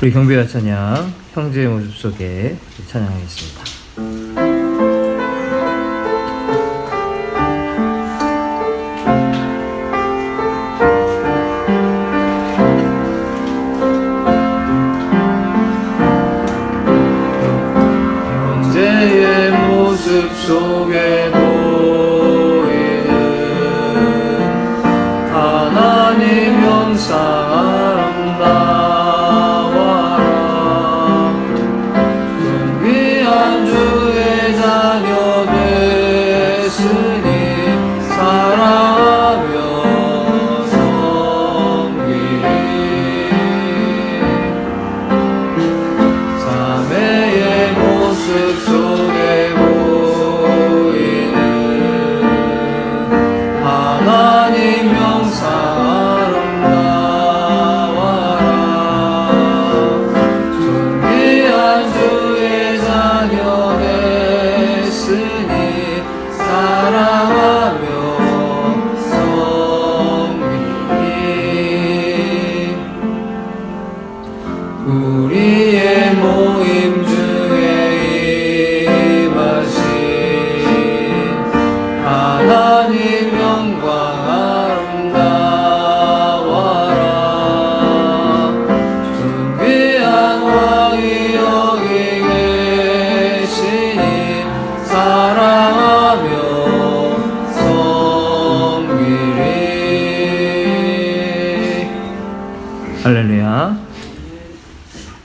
우리 경배와 찬양 형제의 모습 속에 찬양하겠습니다. 형제의 모습 속에 보이는 하나님 형상 아름다워라. 존귀한 주의 자녀 됐으니 사랑하며 섬기리. 자매의 모습 속에 보이는 하나님 형상 아름다워라. 존귀한 주의 자녀 됐으니 사랑하며 섬기리. 우리의 모임 중에 임하신 하나님 영광 아름다워라. 존귀한 왕이 여기 계시니 사랑하며 섬기리. 할렐루야.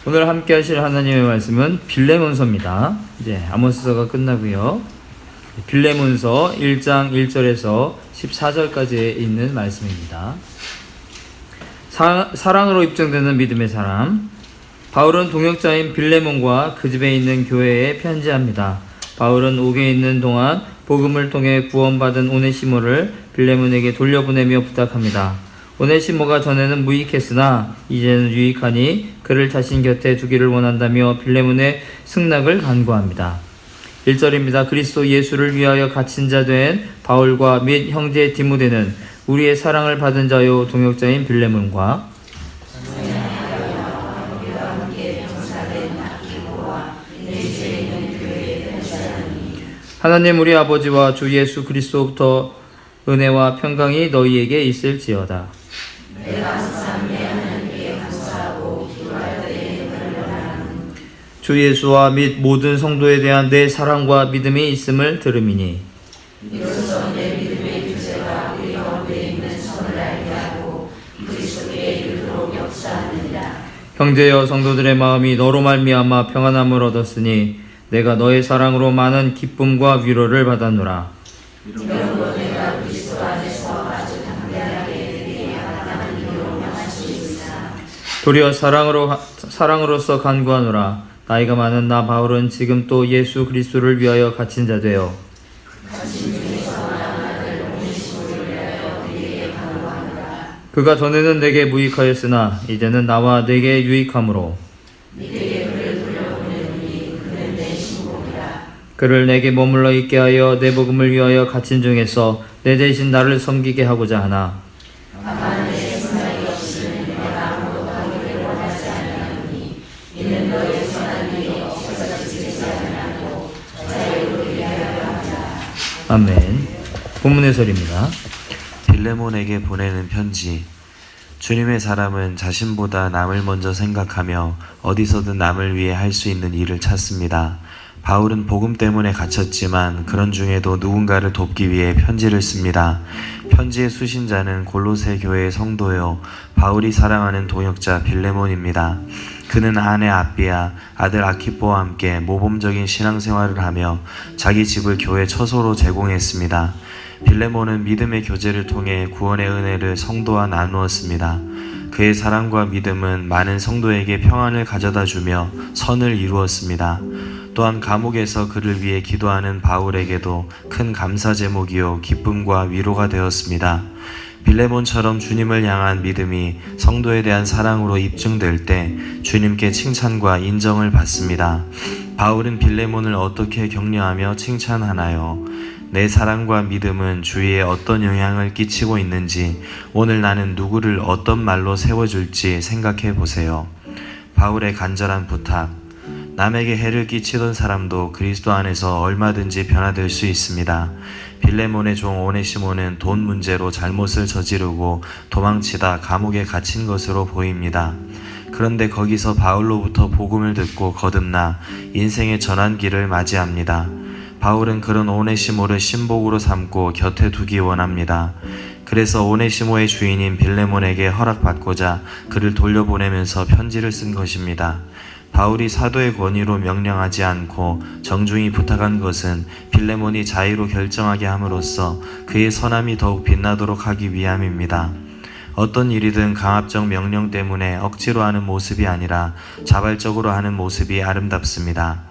오늘 함께 하실 하나님의 말씀은 빌레몬서입니다. 이제 아모스서가 끝나고요. 빌레몬서 1장 1절에서 14절까지 있는 말씀입니다. 사랑으로 입증되는 믿음의 사람. 바울은 동역자인 빌레몬과 그 집에 있는 교회에 편지합니다. 바울은 옥에 있는 동안 복음을 통해 구원받은 오네시모를 빌레몬에게 돌려보내며 부탁합니다. 오네시모가 전에는 무익했으나 이제는 유익하니 그를 자신 곁에 두기를 원한다며 빌레몬의 승낙을 간구합니다. 1절입니다. 그리스도 예수를 위하여 갇힌 자 된 바울과 및 형제 디모데는 우리의 사랑을 받은 자요 동역자인 빌레몬과 하나님 우리 아버지와 주 예수 그리스도부터 은혜와 평강이 너희에게 있을지어다. 주 예수와 및 모든 성도에 대한 내 사랑과 믿음이 있음을 들음이니 이로써 내 믿음의 주제가 우리 가운데 있는 선을 알게 하고 그리스도께 이르도록 역사하느니라. 형제여 성도들의 마음이 너로 말미암아 평안함을 얻었으니 내가 너의 사랑으로 많은 기쁨과 위로를 받았노라. 이러므로 내가 그리스도 안에서 아주 담대하게 내게 나가는 이로 명할 수 있으나 도리어 사랑으로서 간구하노라. 나이가 많은 나 바울은 지금 또 예수 그리스도를 위하여 갇힌 자 되어 그가 전에는 내게 무익하였으나 이제는 나와 내게 유익함으로 그를 내게 머물러 있게 하여 내 복음을 위하여 갇힌 중에서 내 대신 나를 섬기게 하고자 하나. 아멘. 본문 해설입니다. 빌레몬에게 보내는 편지. 주님의 사람은 자신보다 남을 먼저 생각하며 어디서든 남을 위해 할 수 있는 일을 찾습니다. 바울은 복음 때문에 갇혔지만 그런 중에도 누군가를 돕기 위해 편지를 씁니다. 편지의 수신자는 골로새 교회의 성도요 바울이 사랑하는 동역자 빌레몬입니다. 그는 아내 아비아, 아들 아키포와 함께 모범적인 신앙생활을 하며 자기 집을 교회 처소로 제공했습니다. 빌레몬은 믿음의 교제를 통해 구원의 은혜를 성도와 나누었습니다. 그의 사랑과 믿음은 많은 성도에게 평안을 가져다 주며 선을 이루었습니다. 또한 감옥에서 그를 위해 기도하는 바울에게도 큰 감사 제목이요 기쁨과 위로가 되었습니다. 빌레몬처럼 주님을 향한 믿음이 성도에 대한 사랑으로 입증될 때 주님께 칭찬과 인정을 받습니다. 바울은 빌레몬을 어떻게 격려하며 칭찬하나요? 내 사랑과 믿음은 주위에 어떤 영향을 끼치고 있는지 오늘 나는 누구를 어떤 말로 세워줄지 생각해 보세요. 바울의 간절한 부탁. 남에게 해를 끼치던 사람도 그리스도 안에서 얼마든지 변화될 수 있습니다. 빌레몬의 종 오네시모는 돈 문제로 잘못을 저지르고 도망치다 감옥에 갇힌 것으로 보입니다. 그런데 거기서 바울로부터 복음을 듣고 거듭나 인생의 전환기를 맞이합니다. 바울은 그런 오네시모를 신복으로 삼고 곁에 두기 원합니다. 그래서 오네시모의 주인인 빌레몬에게 허락받고자 그를 돌려보내면서 편지를 쓴 것입니다. 바울이 사도의 권위로 명령하지 않고 정중히 부탁한 것은 빌레몬이 자의로 결정하게 함으로써 그의 선함이 더욱 빛나도록 하기 위함입니다. 어떤 일이든 강압적 명령 때문에 억지로 하는 모습이 아니라 자발적으로 하는 모습이 아름답습니다.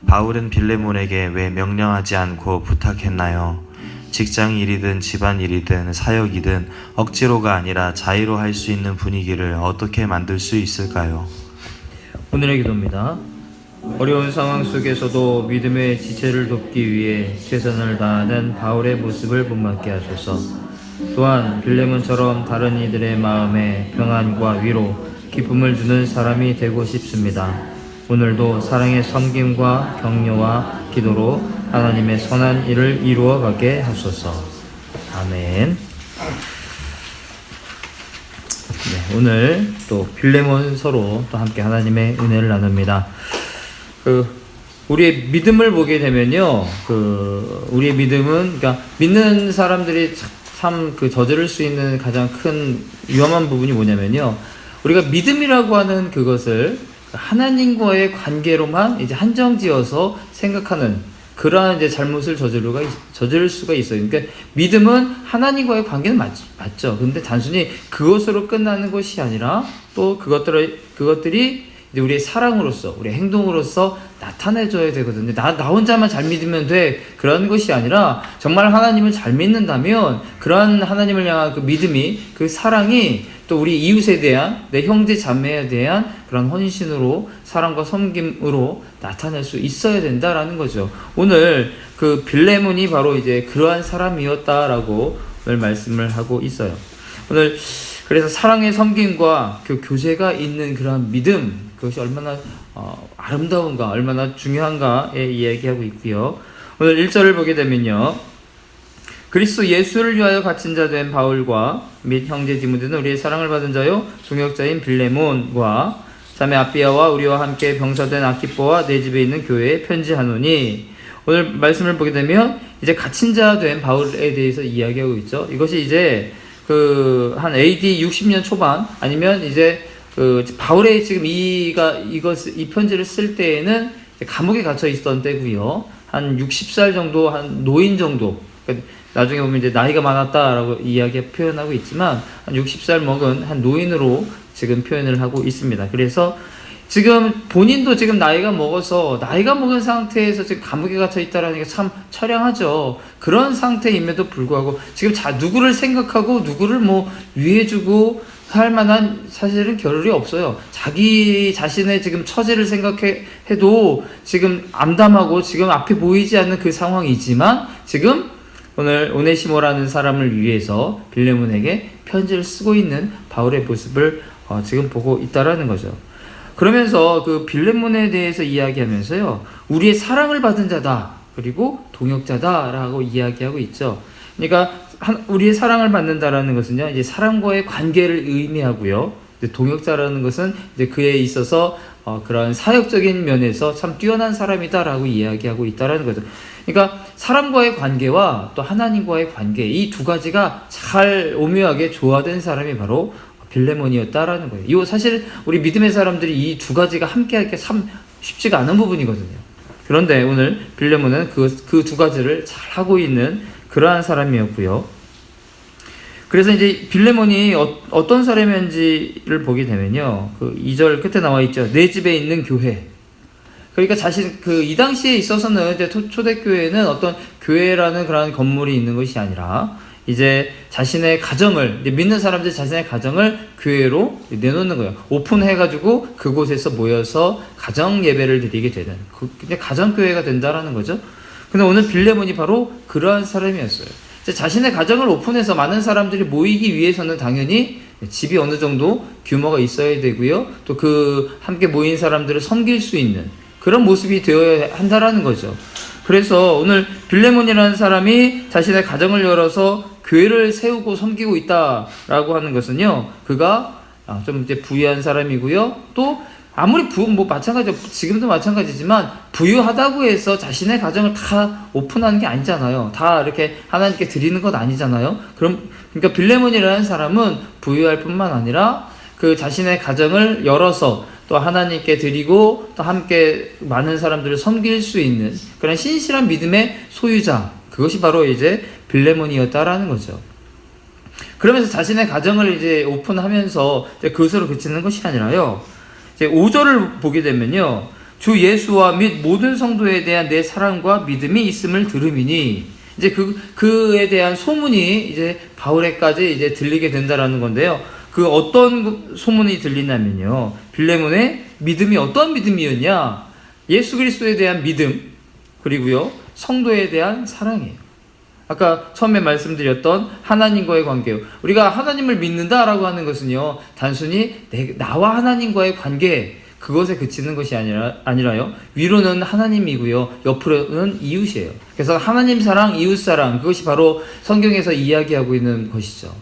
바울은 빌레몬에게 왜 명령하지 않고 부탁했나요? 직장 일이든 집안 일이든 사역이든 억지로가 아니라 자의로 할 수 있는 분위기를 어떻게 만들 수 있을까요? 오늘의 기도입니다. 어려운 상황 속에서도 믿음의 지체를 돕기 위해 최선을 다하는 바울의 모습을 본받게 하소서. 또한 빌레몬처럼 다른 이들의 마음에 평안과 위로, 기쁨을 주는 사람이 되고 싶습니다. 오늘도 사랑의 섬김과 격려와 기도로 하나님의 선한 일을 이루어가게 하소서. 아멘. 네, 오늘 또 빌레몬서로 또 함께 하나님의 은혜를 나눕니다. 우리의 믿음을 보게 되면요, 우리의 믿음은, 그러니까 믿는 사람들이 참 저지를 수 있는 가장 큰 위험한 부분이 뭐냐면요, 우리가 믿음이라고 하는 그것을 하나님과의 관계로만 이제 한정지어서 생각하는 그러한 이제 잘못을 저지를 수가 있어요. 그러니까 믿음은 하나님과의 관계는 맞죠. 근데 단순히 그것으로 끝나는 것이 아니라 또 그것들이 이제 우리의 사랑으로서, 우리의 행동으로서 나타내줘야 되거든요. 나 혼자만 잘 믿으면 돼. 그런 것이 아니라 정말 하나님을 잘 믿는다면 그러한 하나님을 향한 그 믿음이, 그 사랑이 또 우리 이웃에 대한, 내 형제 자매에 대한 그런 헌신으로, 사랑과 섬김으로 나타낼 수 있어야 된다라는 거죠. 오늘 그 빌레몬이 바로 이제 그러한 사람이었다라고 오늘 말씀을 하고 있어요. 오늘 그래서 사랑의 섬김과 그 교제가 있는 그러한 믿음, 그것이 얼마나 아름다운가, 얼마나 중요한가에 이야기하고 있고요. 오늘 1절을 보게 되면요, 그리스도 예수를 위하여 갇힌 자 된 바울과 및 형제 디모데는 우리의 사랑을 받은 자요 동역자인 빌레몬과 자매 아비아와 우리와 함께 병사된 아키포와 내 집에 있는 교회에 편지하노니. 오늘 말씀을 보게 되면 이제 갇힌 자 된 바울에 대해서 이야기하고 있죠. 이것이 이제 한 AD 60년 초반, 아니면 이제 바울의 지금 이 편지를 쓸 때에는 감옥에 갇혀 있었던 때고요. 한 60살 정도, 한 노인 정도, 그러니까 나중에 보면 이제 나이가 많았다라고 표현하고 있지만 한 60살 먹은 한 노인으로 지금 표현을 하고 있습니다. 그래서 지금 본인도 지금 나이가 먹은 상태에서 지금 감옥에 갇혀 있다라는 게 참 처량하죠. 그런 상태임에도 불구하고 지금 누구를 생각하고 누구를 위해주고 할 만한 사실은 겨를이 없어요. 자기 자신의 지금 처지를 생각해도 지금 암담하고 지금 앞에 보이지 않는 그 상황이지만 지금 오늘 오네시모라는 사람을 위해서 빌레몬에게 편지를 쓰고 있는 바울의 모습을 지금 보고 있다라는 거죠. 그러면서 그 빌레몬에 대해서 이야기하면서요, 우리의 사랑을 받은 자다, 그리고 동역자다라고 이야기하고 있죠. 그러니까 우리의 사랑을 받는다라는 것은요, 이제 사람과의 관계를 의미하고요. 동역자라는 것은 이제 그에 있어서 그런 사역적인 면에서 참 뛰어난 사람이다라고 이야기하고 있다라는 거죠. 그러니까 사람과의 관계와 또 하나님과의 관계, 이 두 가지가 잘 오묘하게 조화된 사람이 바로 빌레몬이었다라는 거예요. 이거 사실 우리 믿음의 사람들이 이 두 가지가 함께할 게 참 쉽지가 않은 부분이거든요. 그런데 오늘 빌레몬은 그 두 가지를 잘 하고 있는 그러한 사람이었고요. 그래서 이제 빌레몬이 어떤 사람인지를 보게 되면요, 그 2절 끝에 나와 있죠. 내 집에 있는 교회. 그러니까 이 당시에 있어서는 이제 초대교회는 어떤 교회라는 그런 건물이 있는 것이 아니라 이제 자신의 가정을, 이제 믿는 사람들 자신의 가정을 교회로 내놓는 거예요. 오픈해가지고 그곳에서 모여서 가정 예배를 드리게 되는, 그냥 가정교회가 된다라는 거죠. 근데 오늘 빌레몬이 바로 그러한 사람이었어요. 자신의 가정을 오픈해서 많은 사람들이 모이기 위해서는 당연히 집이 어느 정도 규모가 있어야 되고요. 또 그 함께 모인 사람들을 섬길 수 있는 그런 모습이 되어야 한다라는 거죠. 그래서 오늘 빌레몬이라는 사람이 자신의 가정을 열어서 교회를 세우고 섬기고 있다라고 하는 것은요, 그가 좀 이제 부유한 사람이고요. 또 아무리 마찬가지죠. 지금도 마찬가지지만 부유하다고 해서 자신의 가정을 다 오픈하는 게 아니잖아요. 다 이렇게 하나님께 드리는 것 아니잖아요. 그러니까 빌레몬이라는 사람은 부유할 뿐만 아니라 그 자신의 가정을 열어서 또 하나님께 드리고 또 함께 많은 사람들을 섬길 수 있는 그런 신실한 믿음의 소유자, 그것이 바로 이제 빌레몬이었다라는 거죠. 그러면서 자신의 가정을 이제 오픈하면서 이제 그것으로 그치는 것이 아니라요, 이제 5절을 보게 되면요, 주 예수와 및 모든 성도에 대한 내 사랑과 믿음이 있음을 들음이니, 이제 그에 대한 소문이 이제 바울에까지 이제 들리게 된다라는 건데요. 그 어떤 소문이 들리냐면요, 빌레몬의 믿음이 어떤 믿음이었냐? 예수 그리스도에 대한 믿음, 그리고요 성도에 대한 사랑이에요. 아까 처음에 말씀드렸던 하나님과의 관계요. 우리가 하나님을 믿는다라고 하는 것은요, 단순히 나와 하나님과의 관계, 그것에 그치는 것이 아니라요, 위로는 하나님이고요, 옆으로는 이웃이에요. 그래서 하나님 사랑, 이웃 사랑, 그것이 바로 성경에서 이야기하고 있는 것이죠.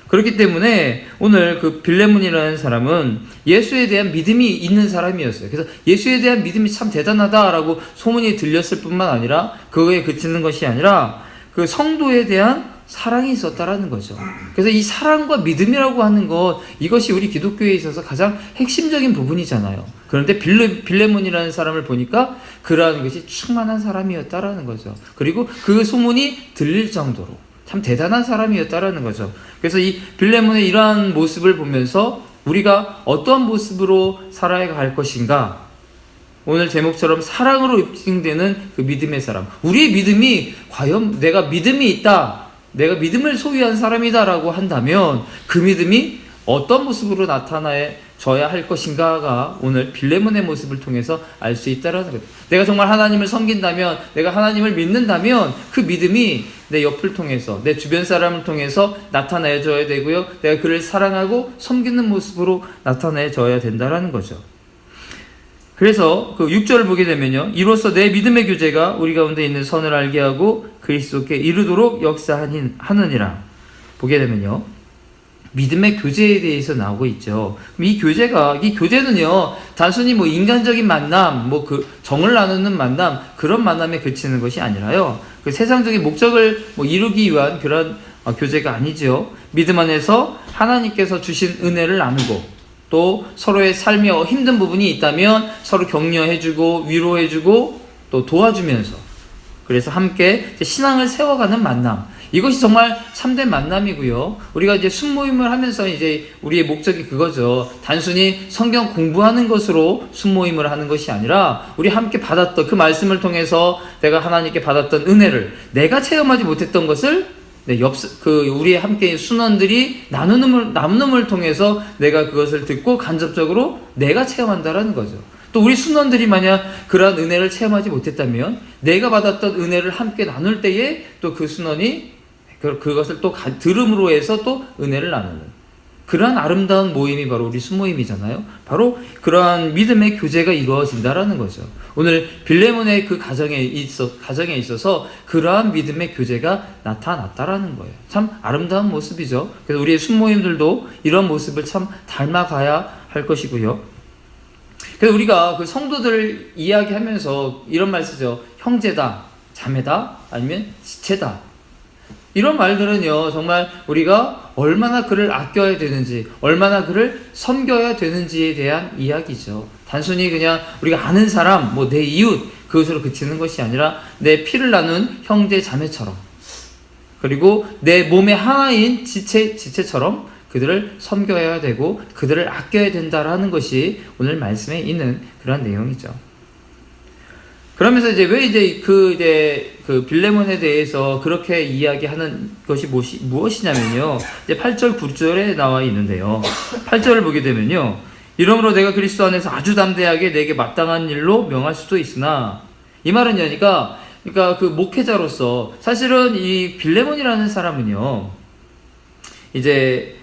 그렇기 때문에 오늘 그 빌레몬이라는 사람은 예수에 대한 믿음이 있는 사람이었어요. 그래서 예수에 대한 믿음이 참 대단하다라고 소문이 들렸을 뿐만 아니라 그거에 그치는 것이 아니라 그 성도에 대한 사랑이 있었다라는 거죠. 그래서 이 사랑과 믿음이라고 하는 것, 이것이 우리 기독교에 있어서 가장 핵심적인 부분이잖아요. 그런데 빌레몬이라는 사람을 보니까 그러한 것이 충만한 사람이었다라는 거죠. 그리고 그 소문이 들릴 정도로 참 대단한 사람이었다라는 거죠. 그래서 이 빌레몬의 이러한 모습을 보면서 우리가 어떠한 모습으로 살아야 할 것인가, 오늘 제목처럼 사랑으로 입증되는 그 믿음의 사람, 우리의 믿음이 과연 내가 믿음이 있다, 내가 믿음을 소유한 사람이다 라고 한다면 그 믿음이 어떤 모습으로 나타나줘야 할 것인가가 오늘 빌레몬의 모습을 통해서 알 수 있다는 거죠. 내가 정말 하나님을 섬긴다면, 내가 하나님을 믿는다면 그 믿음이 내 옆을 통해서, 내 주변 사람을 통해서 나타내줘야 되고요, 내가 그를 사랑하고 섬기는 모습으로 나타내줘야 된다는 거죠. 그래서 그 6절을 보게 되면요, 이로써 내 믿음의 교제가 우리 가운데 있는 선을 알게 하고 그리스도께 이르도록 역사하느니라. 보게 되면요, 믿음의 교제에 대해서 나오고 있죠. 이 교제는요, 단순히 인간적인 만남, 정을 나누는 만남, 그런 만남에 그치는 것이 아니라요, 그 세상적인 목적을 이루기 위한 그런 교제가 아니죠. 믿음 안에서 하나님께서 주신 은혜를 나누고, 또 서로의 삶에 힘든 부분이 있다면 서로 격려해주고 위로해주고 또 도와주면서, 그래서 함께 신앙을 세워가는 만남, 이것이 정말 참된 만남이고요. 우리가 이제 순모임을 하면서 이제 우리의 목적이 그거죠. 단순히 성경 공부하는 것으로 순모임을 하는 것이 아니라 우리 함께 받았던 그 말씀을 통해서 내가 하나님께 받았던 은혜를, 내가 체험하지 못했던 것을 우리 함께 순원들이 나눔을 통해서 내가 그것을 듣고 간접적으로 내가 체험한다라는 거죠. 또 우리 순원들이 만약 그러한 은혜를 체험하지 못했다면 내가 받았던 은혜를 함께 나눌 때에 또 그 순원이 그것을 또 들음으로 해서 또 은혜를 나누는 그러한 아름다운 모임이 바로 우리 순모임이잖아요. 바로 그러한 믿음의 교제가 이루어진다라는 거죠. 오늘 빌레몬의 그 가정에 있어서 그러한 믿음의 교제가 나타났다라는 거예요. 참 아름다운 모습이죠. 그래서 우리의 순모임들도 이런 모습을 참 닮아가야 할 것이고요. 그래서 우리가 그 성도들을 이야기하면서 이런 말 쓰죠. 형제다, 자매다, 아니면 지체다. 이런 말들은요, 정말 우리가 얼마나 그를 아껴야 되는지, 얼마나 그를 섬겨야 되는지에 대한 이야기죠. 단순히 그냥 우리가 아는 사람, 내 이웃, 그것으로 그치는 것이 아니라 내 피를 나눈 형제 자매처럼, 그리고 내 몸의 하나인 지체처럼 그들을 섬겨야 되고 그들을 아껴야 된다라는 것이 오늘 말씀에 있는 그런 내용이죠. 그러면서 왜 그 빌레몬에 대해서 그렇게 이야기하는 것이 무엇이냐면요, 8절, 9절에 나와 있는데요. 8절을 보게 되면요, 이러므로 내가 그리스도 안에서 아주 담대하게 내게 마땅한 일로 명할 수도 있으나, 이 말은 그러니까 그 목회자로서 사실은 이 빌레몬이라는 사람은요, 이제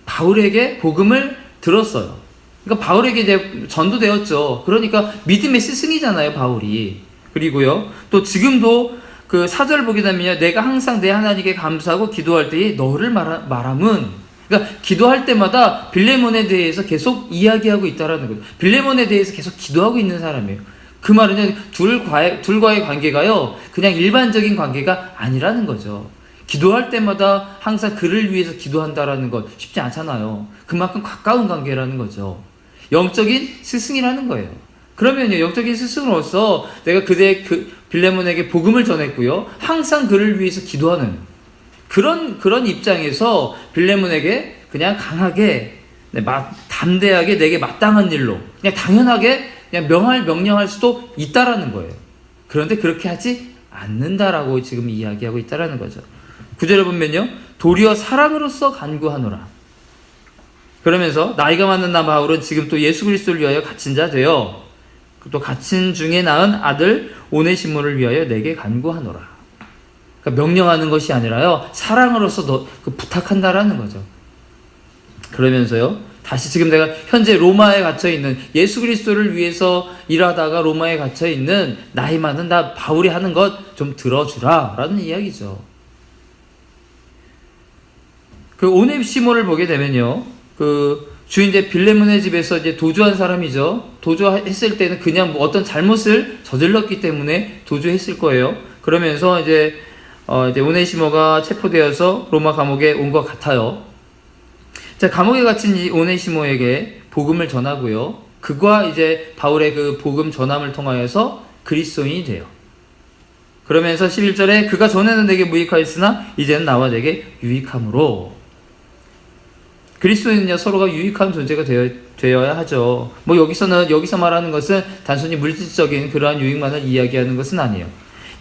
바울에게 복음을 들었어요. 그러니까 바울에게 이제 전도되었죠. 그러니까 믿음의 스승이잖아요, 바울이. 그리고요, 또 지금도 그 4절 보게 되면요, 내가 항상 내 하나님께 감사하고 기도할 때에 너를 말함은, 그러니까 기도할 때마다 빌레몬에 대해서 계속 이야기하고 있다라는 거죠. 빌레몬에 대해서 계속 기도하고 있는 사람이에요. 그 말은요, 둘과의 관계가요, 그냥 일반적인 관계가 아니라는 거죠. 기도할 때마다 항상 그를 위해서 기도한다라는 것 쉽지 않잖아요. 그만큼 가까운 관계라는 거죠. 영적인 스승이라는 거예요. 그러면요, 영적인 스승으로서 내가 그 빌레몬에게 복음을 전했고요, 항상 그를 위해서 기도하는 그런 입장에서 빌레몬에게 그냥 강하게, 담대하게 내게 마땅한 일로 그냥 당연하게 그냥 명령할 수도 있다라는 거예요. 그런데 그렇게 하지 않는다라고 지금 이야기하고 있다라는 거죠. 9절에 보면요, 도리어 사랑으로서 간구하노라. 그러면서 나이가 많은 나 바울은 지금 또 예수 그리스도를 위하여 갇힌 자 되어 또 갇힌 중에 낳은 아들 오네시모를 위하여 내게 간구하노라. 그러니까 명령하는 것이 아니라요, 사랑으로서 부탁한다라는 거죠. 그러면서요, 다시 지금 내가 현재 로마에 갇혀 있는, 예수 그리스도를 위해서 일하다가 로마에 갇혀 있는 나이 많은 나 바울이 하는 것 좀 들어주라 라는 이야기죠. 그 오네시모를 보게 되면요, 그 주인 이제 빌레몬의 집에서 이제 도주한 사람이죠. 도주했을 때는 그냥 뭐 어떤 잘못을 저질렀기 때문에 도주했을 거예요. 그러면서 이제 오네시모가 체포되어서 로마 감옥에 온 것 같아요. 자, 감옥에 갇힌 이 오네시모에게 복음을 전하고요, 그가 이제 바울의 그 복음 전함을 통하여서 그리스도인이 돼요. 그러면서 11절에 그가 전에는 내게 무익하였으나 이제는 나와 내게 유익함으로. 그리스도인은요, 서로가 유익한 존재가 되어야 하죠. 뭐 여기서 말하는 것은 단순히 물질적인 그러한 유익만을 이야기하는 것은 아니에요.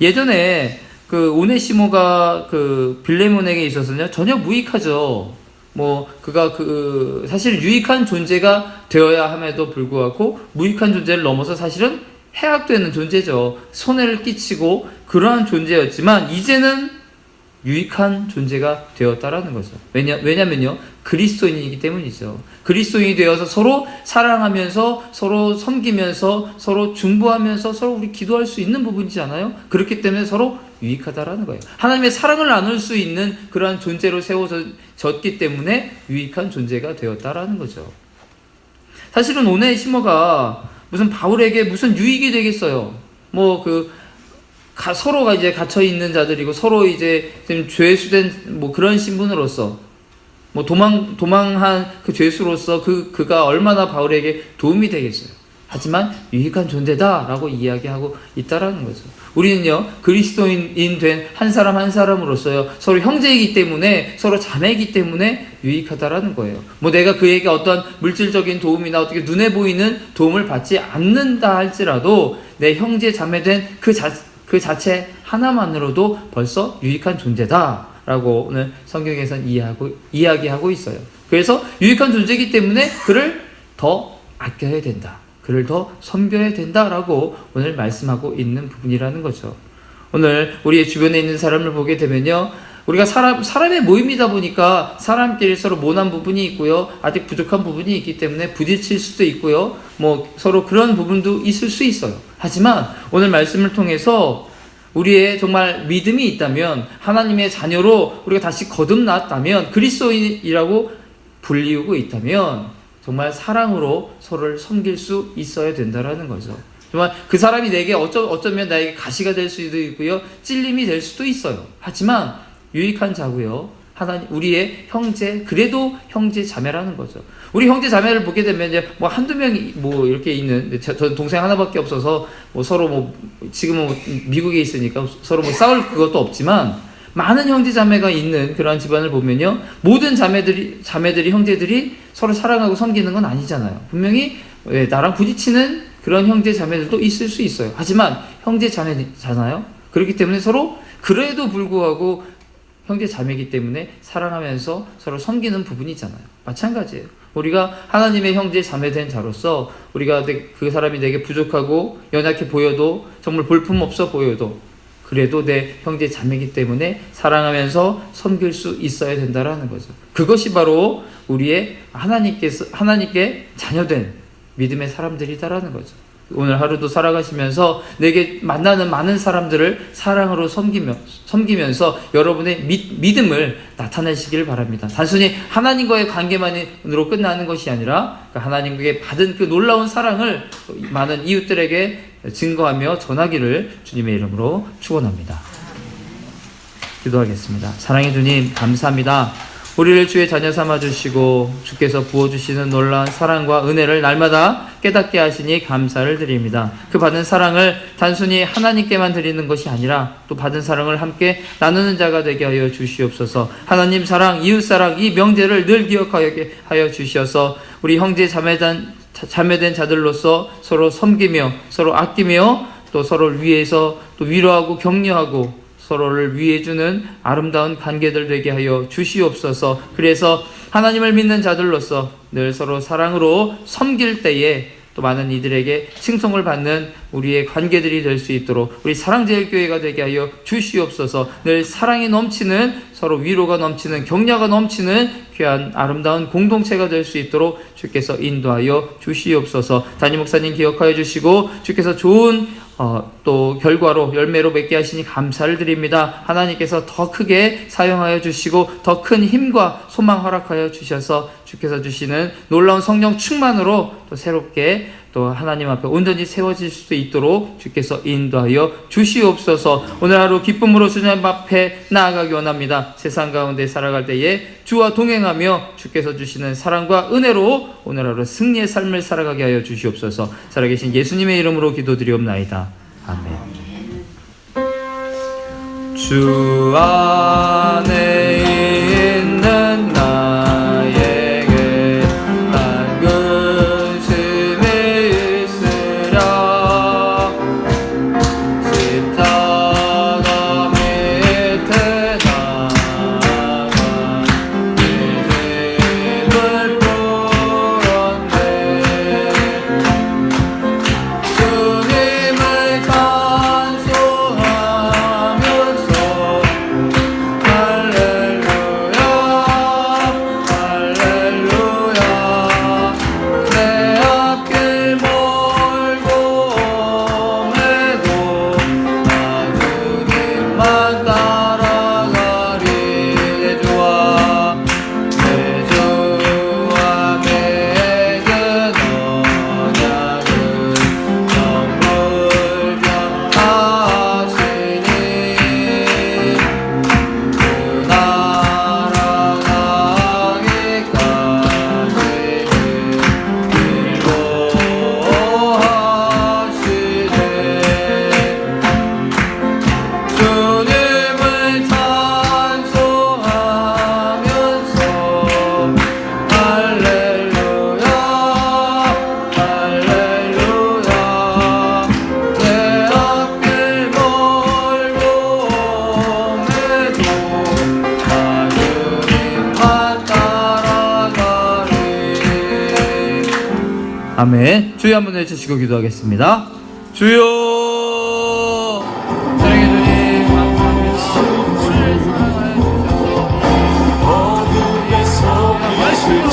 예전에 그 오네시모가 그 빌레몬에게 있어서는요, 전혀 무익하죠. 뭐 그가 사실 유익한 존재가 되어야 함에도 불구하고 무익한 존재를 넘어서 사실은 해악되는 존재죠. 손해를 끼치고 그러한 존재였지만 이제는 유익한 존재가 되었다라는 거죠. 왜냐면요, 그리스도인이기 때문이죠. 그리스도인이 되어서 서로 사랑하면서, 서로 섬기면서, 서로 중보하면서 서로 우리 기도할 수 있는 부분이잖아요. 그렇기 때문에 서로 유익하다라는 거예요. 하나님의 사랑을 나눌 수 있는 그러한 존재로 세워졌기 때문에 유익한 존재가 되었다라는 거죠. 사실은 오네시모가 무슨 바울에게 무슨 유익이 되겠어요. 서로가 이제 갇혀 있는 자들이고 서로 이제 지금 죄수된 뭐 그런 신분으로서 뭐 도망한 그 죄수로서 그가 얼마나 바울에게 도움이 되겠어요. 하지만 유익한 존재다라고 이야기하고 있다라는 거죠. 우리는요, 그리스도인 된 한 사람 한 사람으로서요, 서로 형제이기 때문에, 서로 자매이기 때문에 유익하다라는 거예요. 뭐 내가 그에게 어떤 물질적인 도움이나 어떻게 눈에 보이는 도움을 받지 않는다 할지라도 내 형제 자매된 그 자체 하나만으로도 벌써 유익한 존재다라고 오늘 성경에서는 이야기하고 있어요. 그래서 유익한 존재이기 때문에 그를 더 아껴야 된다, 그를 더 섬겨야 된다라고 오늘 말씀하고 있는 부분이라는 거죠. 오늘 우리의 주변에 있는 사람을 보게 되면요, 우리가 사람의 모임이다 보니까 사람끼리 서로 모난 부분이 있고요, 아직 부족한 부분이 있기 때문에 부딪힐 수도 있고요, 뭐 서로 그런 부분도 있을 수 있어요. 하지만 오늘 말씀을 통해서 우리의 정말 믿음이 있다면, 하나님의 자녀로 우리가 다시 거듭났다면, 그리스도인이라고 불리우고 있다면 정말 사랑으로 서로를 섬길 수 있어야 된다라는 거죠. 정말 그 사람이 내게 어쩌면 나에게 가시가 될 수도 있고요, 찔림이 될 수도 있어요. 하지만 유익한 자고요, 하나님 우리의 형제, 그래도 형제 자매라는 거죠. 우리 형제 자매를 보게 되면 이제 뭐 한두 명이 뭐 이렇게 있는, 저는 동생 하나밖에 없어서 뭐 서로 뭐 지금은 뭐 미국에 있으니까 서로 뭐 싸울 그것도 없지만, 많은 형제 자매가 있는 그러한 집안을 보면요, 모든 자매들이 형제들이 서로 사랑하고 섬기는 건 아니잖아요. 분명히 나랑 부딪히는 그런 형제 자매들도 있을 수 있어요. 하지만 형제 자매잖아요. 그렇기 때문에 서로 그래도 불구하고 형제 자매이기 때문에 사랑하면서 서로 섬기는 부분이 있잖아요. 마찬가지예요. 우리가 하나님의 형제 자매 된 자로서, 우리가 그 사람이 내게 부족하고 연약해 보여도, 정말 볼품없어 보여도, 그래도 내 형제 자매이기 때문에 사랑하면서 섬길 수 있어야 된다라는 거죠. 그것이 바로 우리의 하나님께 자녀된 믿음의 사람들이다라는 거죠. 오늘 하루도 살아가시면서 내게 만나는 많은 사람들을 사랑으로 섬기면서 여러분의 믿음을 나타내시길 바랍니다. 단순히 하나님과의 관계만으로 끝나는 것이 아니라 하나님께 받은 그 놀라운 사랑을 많은 이웃들에게 증거하며 전하기를 주님의 이름으로 축원합니다. 기도하겠습니다. 사랑의 주님, 감사합니다. 우리를 주의 자녀 삼아주시고 주께서 부어주시는 놀라운 사랑과 은혜를 날마다 깨닫게 하시니 감사를 드립니다. 그 받은 사랑을 단순히 하나님께만 드리는 것이 아니라 또 받은 사랑을 함께 나누는 자가 되게 하여 주시옵소서. 하나님 사랑, 이웃 사랑, 이 명제를 늘 기억하게 하여 주시어서 우리 형제 자매된 자들로서 서로 섬기며 서로 아끼며 또 서로를 위해서 또 위로하고 격려하고 서로를 위해주는 아름다운 관계들 되게 하여 주시옵소서. 그래서 하나님을 믿는 자들로서 늘 서로 사랑으로 섬길 때에 또 많은 이들에게 칭송을 받는 우리의 관계들이 될 수 있도록 우리 사랑제일교회가 되게 하여 주시옵소서. 늘 사랑이 넘치는, 서로 위로가 넘치는, 격려가 넘치는 귀한 아름다운 공동체가 될 수 있도록 주께서 인도하여 주시옵소서. 담임 목사님 기억하여 주시고 주께서 좋은 또 결과로 열매로 맺게 하시니 감사를 드립니다. 하나님께서 더 크게 사용하여 주시고 더 큰 힘과 소망 허락하여 주셔서 주께서 주시는 놀라운 성령 충만으로 또 새롭게 또 하나님 앞에 온전히 세워질 수 있도록 주께서 인도하여 주시옵소서. 오늘 하루 기쁨으로 주님 앞에 나아가기 원합니다. 세상 가운데 살아갈 때에 주와 동행하며 주께서 주시는 사랑과 은혜로 오늘 하루 승리의 삶을 살아가게 하여 주시옵소서. 살아계신 예수님의 이름으로 기도드리옵나이다. 아멘. 주 안에 있는 나에게 난 근심이 있으랴. 십자가 밑에 나가 네 짐을 풀었네. 주님을 찬송하면서 할렐루야 할렐루야. 내 앞길 멀고 험해도 나 주님만 따라가리. 내 주와 맺은 언약은 영불변 하시니 그 나라 가기까지 인도하시네. 주님을 찬송하면서 할렐루야 할렐루야. 내 앞길 멀고 험해도 나 주님만 따라가리. 아멘. 주여 한번 외치시고 기도하겠습니다. 주여. 사랑의 주님 감사합니다. 오늘 사랑하여 주셔서 말씀으로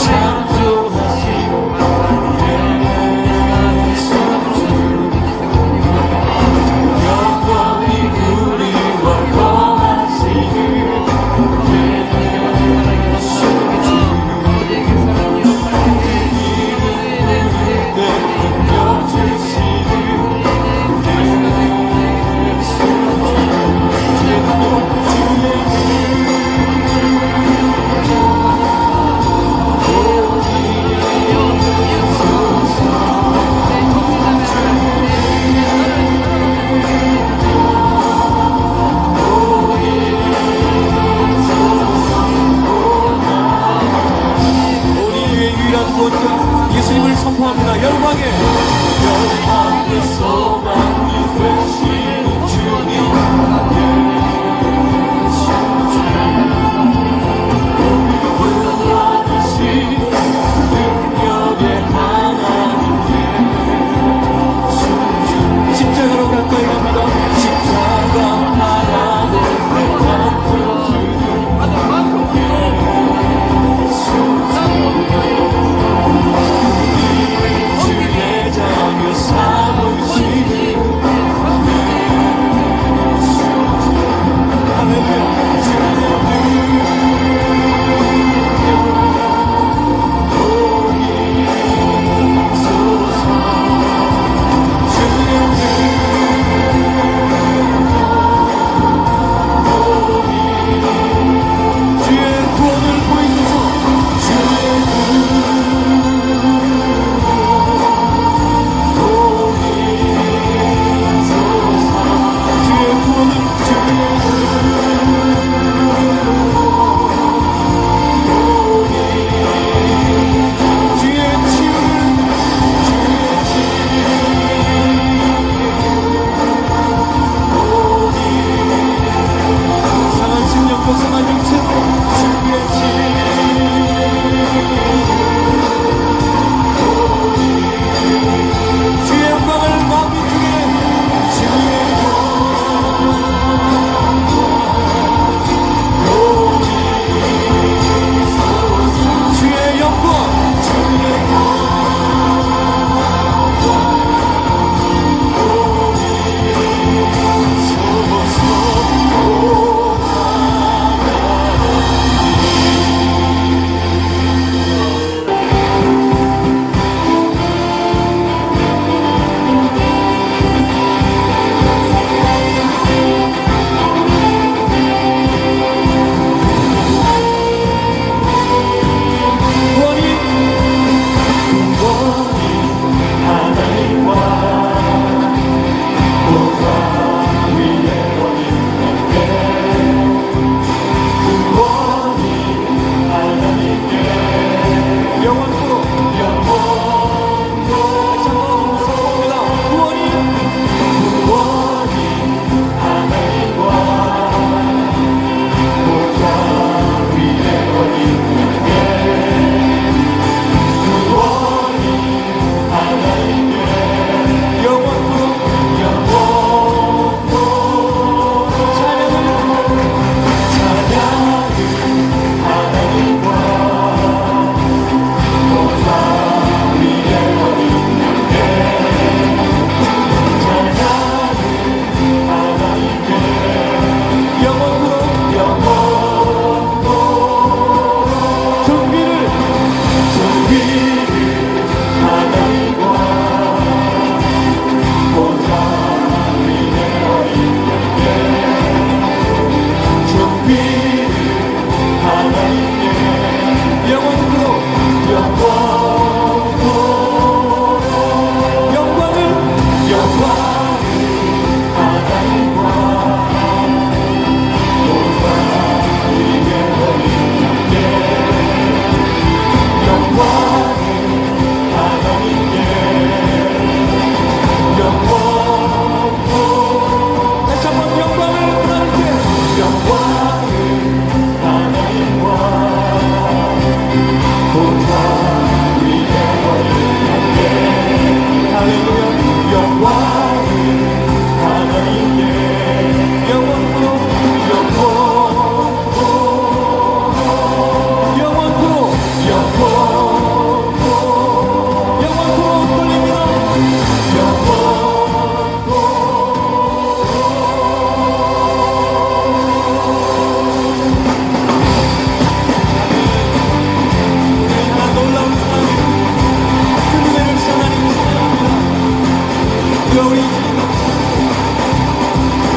주여 우리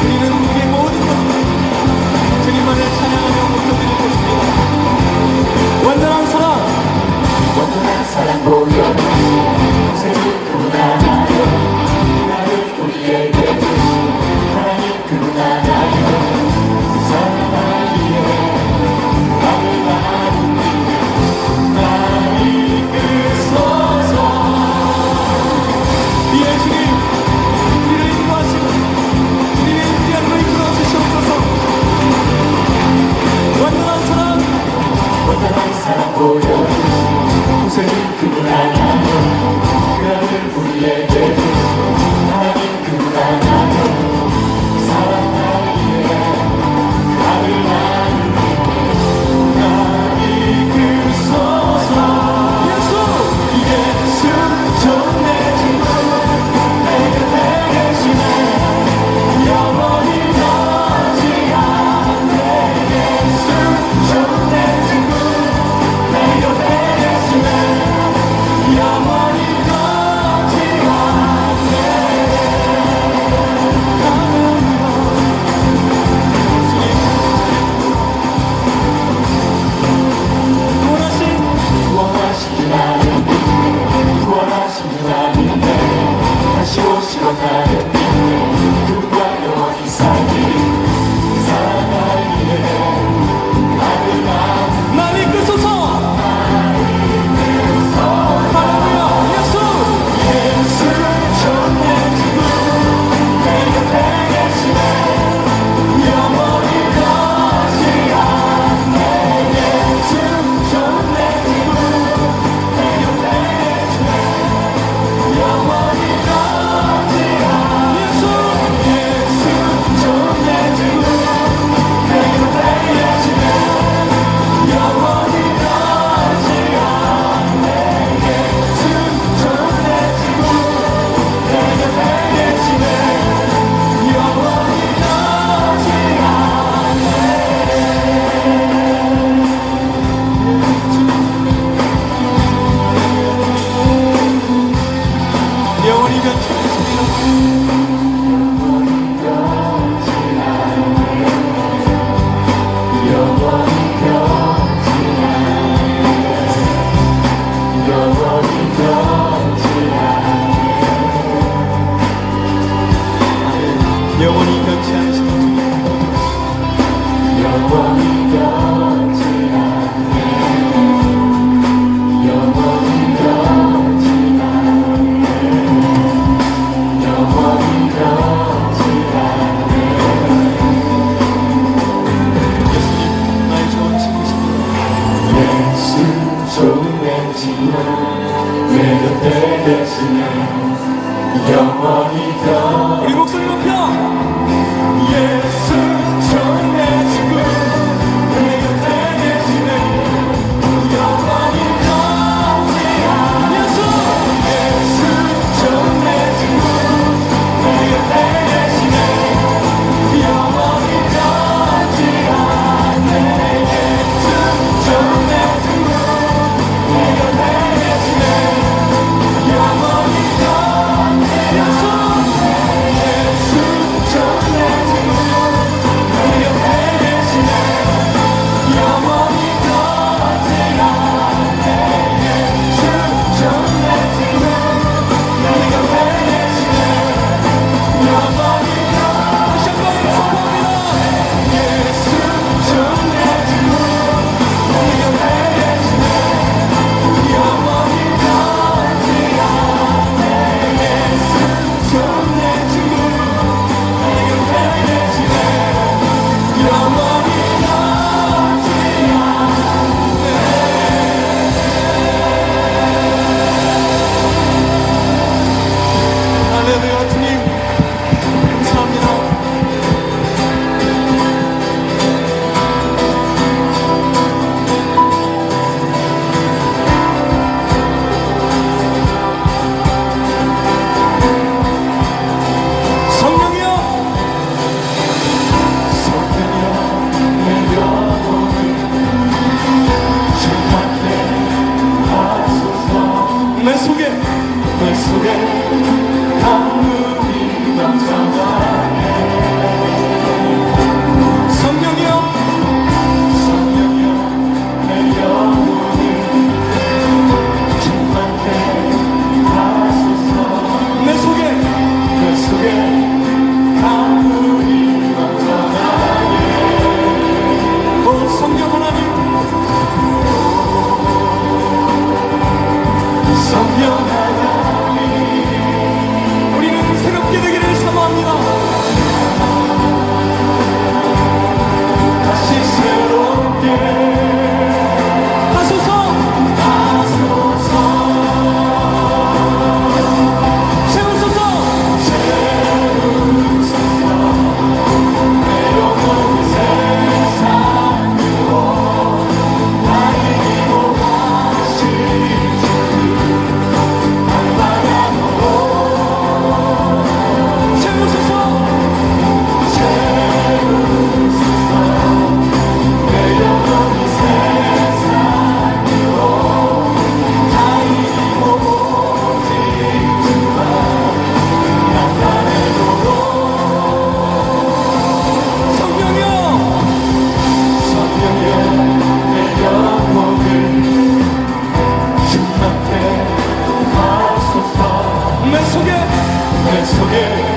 우리는 우리의 모든 것을 주님만을 찬양하며 목소리를 드립니다. 완전한 사랑 보여 세상 그분 하나요 나를 우리에게 주신 하나님 그분 하나요 사랑하기에 나를 나를 이끄소서. 예 주님 우리를 인도하시고 우리의 인디안으로 이끌어 주시옵소서. 완전한 사랑 보여주시고 고생이 그분 하나요 그 아들 우리에게 주신 하나님 그분 하나요 사랑하기에 나를 이끌소서. 예수 좋은 내 친구 내 곁에 계시네 영원히 떠나지 않네. 예수 좋은 내 친구 내 곁에 계시네 영원히 떠나지 원하신 나를 구원하신 나를 다시 오시러 가는 그분과 영원히 살기 사랑하기에 나를 이끌소서. 할렐루야. 예수 좋은 내 친구 내 곁에 계시네 영원히 떠나지 않네. 예수 좋은 내 친구 내 곁에 계시네 영원히 떠나지 않네. 예수 좋은 내 친구 내 곁에 계시네 영원히 떠나지 않네. 예수 좋은 내 친구 내 곁에 계시네 영원히 떠나지 않네. 영원히 변치하십니다. 영원히 변치 않으시는 주님 영원히 변치 않네. 영원히 변치 않네. 영원히 변치 않네. 예수님 나의 좋은 친구십니다. 예수 좋은 내 친구 내 곁에 계시네 영원히 변 우리 목소리 높여. 예수 좋은 내 친구 내 곁에 계시네 영원히 변치 않네. 예수 좋은 내 친구 내 곁에 계시네 영원히 변치 않네. 예수 좋은 내 친구 내 곁에 계시네 영원히 변치 않네. 예수 좋은 내 친구 속에